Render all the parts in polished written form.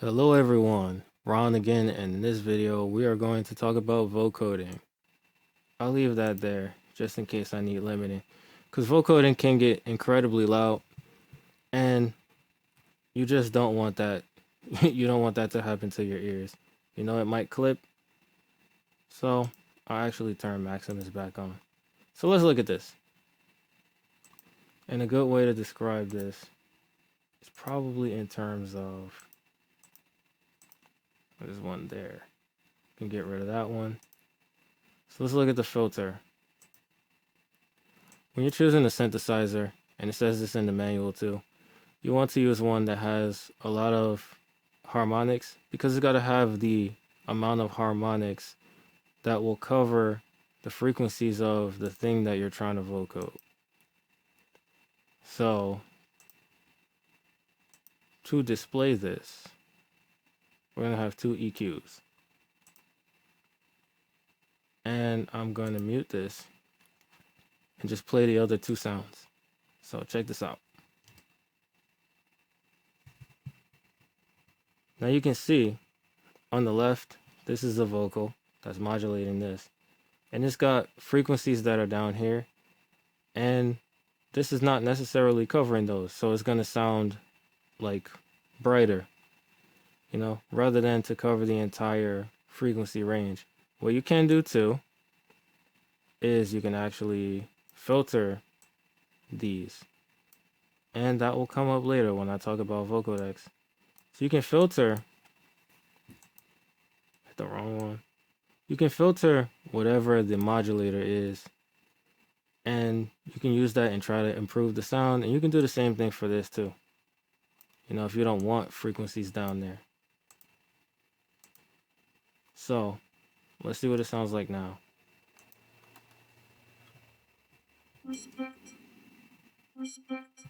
Hello everyone, Ron again, and in this video we are going to talk about vocoding. I'll leave that there just in case I need limiting, because vocoding can get incredibly loud and you just don't want that. You don't want that to happen to your ears. You know, it might clip, so I'll actually turn Maximus back on. So let's look at this. And a good way to describe this is probably in terms of, there's one there. You can get rid of that one. So let's look at the filter. When you're choosing a synthesizer, and it says this in the manual too, you want to use one that has a lot of harmonics, because it's got to have the amount of harmonics that will cover the frequencies of the thing that you're trying to vocode. So to display this, we're going to have two EQs. And I'm going to mute this and just play the other two sounds. So check this out. Now you can see on the left, this is a vocal that's modulating this. And it's got frequencies that are down here. And this is not necessarily covering those. So it's going to sound like brighter, you know, rather than to cover the entire frequency range. What you can do too is you can actually filter these. And that will come up later when I talk about Vocodex. So you can filter, hit the wrong one. You can filter whatever the modulator is. And you can use that and try to improve the sound. And you can do the same thing for this too. You know, if you don't want frequencies down there. So let's see what it sounds like now. Respect, respect,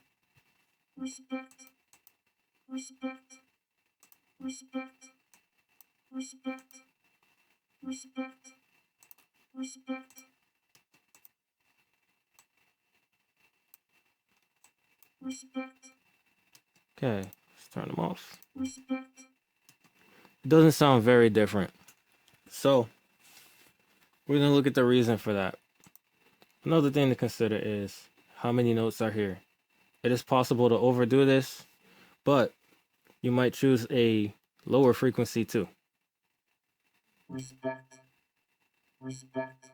respect, respect, respect, respect, respect, respect. Respect. Okay, let's turn them off. Respect. It doesn't sound very different. So we're going to look at the reason for that. Another thing to consider is how many notes are here. It is possible to overdo this, but you might choose a lower frequency too. Respect. Respect.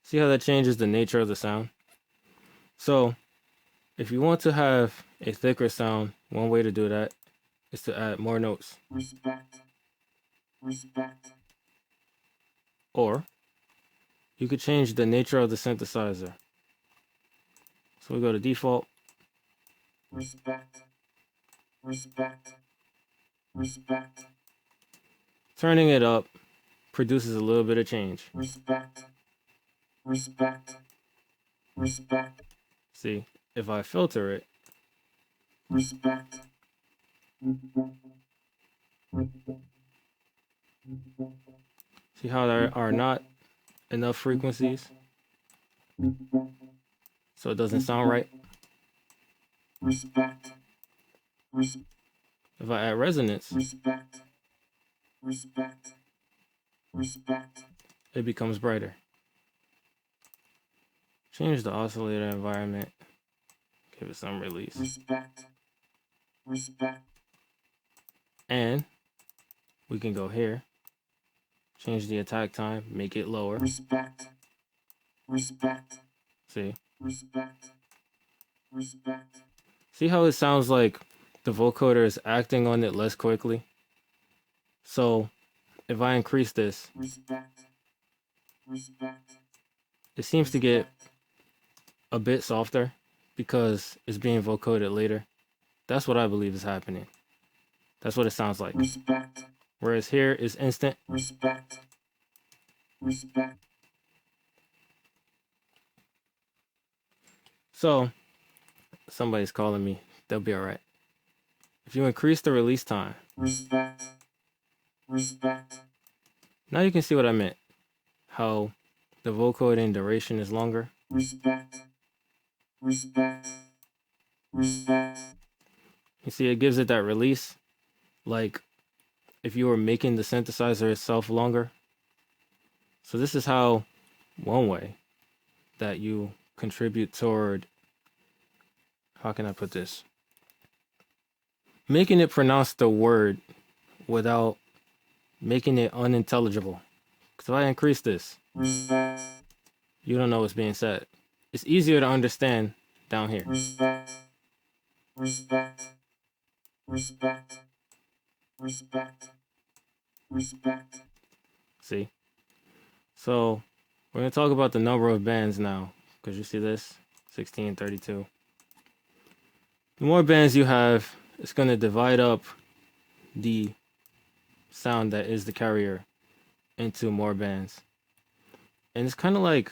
See how that changes the nature of the sound? So if you want to have a thicker sound, one way to do that is to add more notes. Respect. Respect. Or you could change the nature of the synthesizer. So we go to default. Respect. Respect. Respect. Turning it up produces a little bit of change. Respect. Respect. Respect. See, if I filter it, Respect. see how there are not enough frequencies? So it doesn't sound right. Respect. If I add resonance, Respect. Respect. Respect. it becomes brighter. Change the oscillator environment. Give it some release. Respect. Respect. And we can go here. Change the attack time, make it lower. Respect. Respect. See? Respect. Respect. See how it sounds like the vocoder is acting on it less quickly? So if I increase this, Respect. Respect. it seems to get a bit softer because it's being vocoded later. That's what I believe is happening. That's what it sounds like. Respect. Whereas here is instant. Respect. Respect. So somebody's calling me. They'll be all right. If you increase the release time, Respect. Respect. now you can see what I meant. How the vocoding duration is longer. Respect. Respect. Respect. You see, it gives it that release. Like if you were making the synthesizer itself longer. So this is how, one way that you contribute toward, how can I put this? Making it pronounce the word without making it unintelligible. Because if I increase this, respect, you don't know what's being said. It's easier to understand down here. respect, respect, respect, respect, respect, See? So we're going to talk about the number of bands now. Because you see this? 16, 32. The more bands you have, it's going to divide up the sound that is the carrier into more bands. And it's kind of like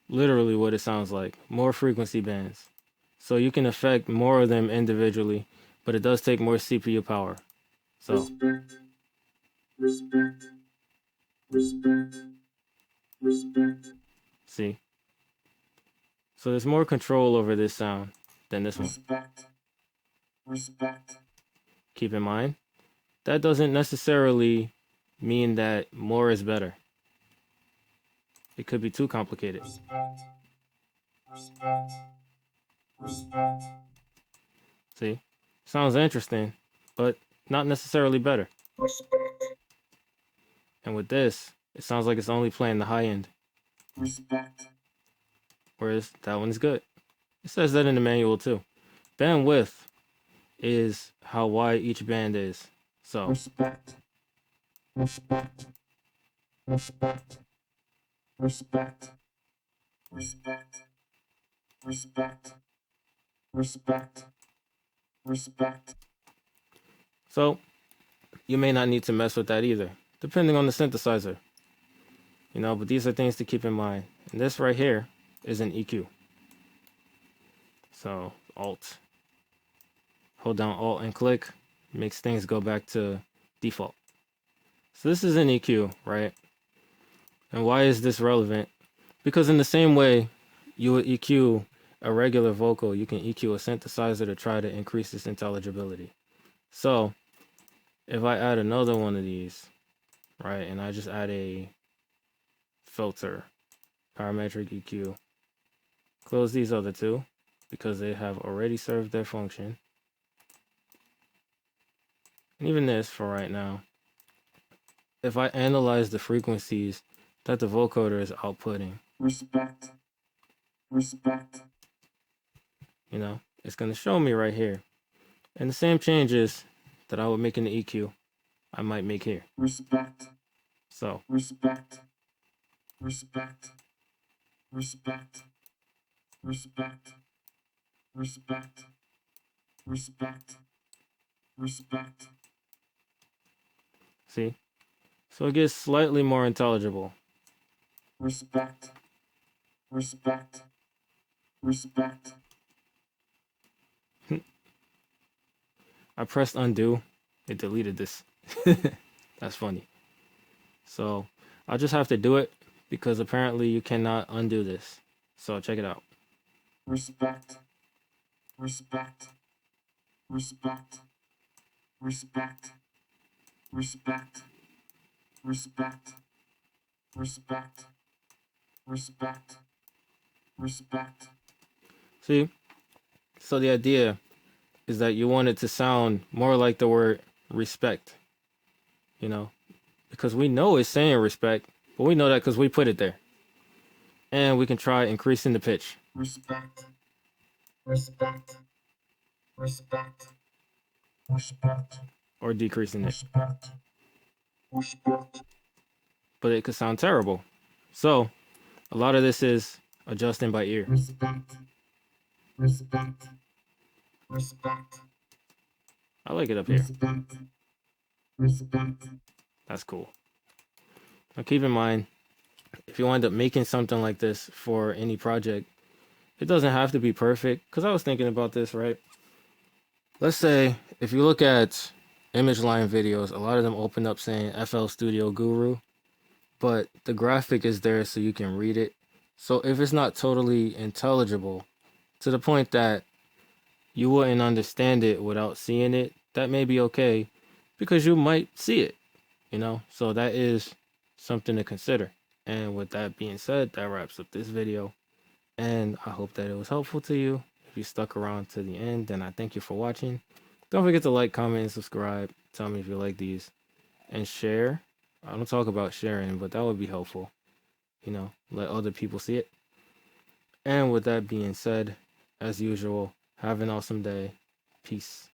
literally what it sounds like. More frequency bands. So you can affect more of them individually, but it does take more CPU power. So respect, respect, respect, respect, see? So there's more control over this sound than this one. respect, respect, Keep in mind, that doesn't necessarily mean that more is better. It could be too complicated. respect, respect, respect, See? Sounds interesting, but not necessarily better. respect, And with this, it sounds like it's only playing the high end, respect, whereas that one's good. It says that in the manual too. Bandwidth is how wide each band is. So respect, respect, respect, respect, respect, respect, respect, respect, So you may not need to mess with that either, depending on the synthesizer. But these are things to keep in mind. And this right here is an EQ. So Alt. Hold down Alt and click. Makes things go back to default. So this is an EQ, right? And why is this relevant? Because in the same way you would EQ a regular vocal, you can EQ a synthesizer to try to increase its intelligibility. So if I add another one of these, right, and I just add a filter, parametric EQ, close these other two because they have already served their function. And even this for right now, if I analyze the frequencies that the vocoder is outputting, respect, respect, it's going to show me right here. And the same changes that I would make in the EQ, I might make here. respect, So respect, respect, respect, respect, respect, respect, respect, see? So it gets slightly more intelligible. respect, respect, respect, I pressed undo, it deleted this. That's funny. So I'll just have to do it because apparently you cannot undo this. So check it out. respect, respect, respect, respect, respect, respect, respect, respect, respect, See? So the idea is that you want it to sound more like the word respect, because we know it's saying respect, but we know that because we put it there. And we can try increasing the pitch respect, respect, respect, respect, or decreasing it, respect, respect, but it could sound terrible. So a lot of this is adjusting by ear. respect, respect, respect, I like it up here. respect, respect, That's cool. Now keep in mind, if you wind up making something like this for any project, it doesn't have to be perfect. Because I was thinking about this, right? Let's say if you look at image line videos, a lot of them open up saying FL Studio Guru, but the graphic is there so you can read it. So if it's not totally intelligible to the point that you wouldn't understand it without seeing it, that may be okay because you might see it, you know? So that is something to consider. And with that being said, that wraps up this video. And I hope that it was helpful to you. If you stuck around to the end, then I thank you for watching. Don't forget to like, comment, and subscribe. Tell me if you like these. And share. I don't talk about sharing, but that would be helpful. You know, let other people see it. And with that being said, as usual, have an awesome day. Peace.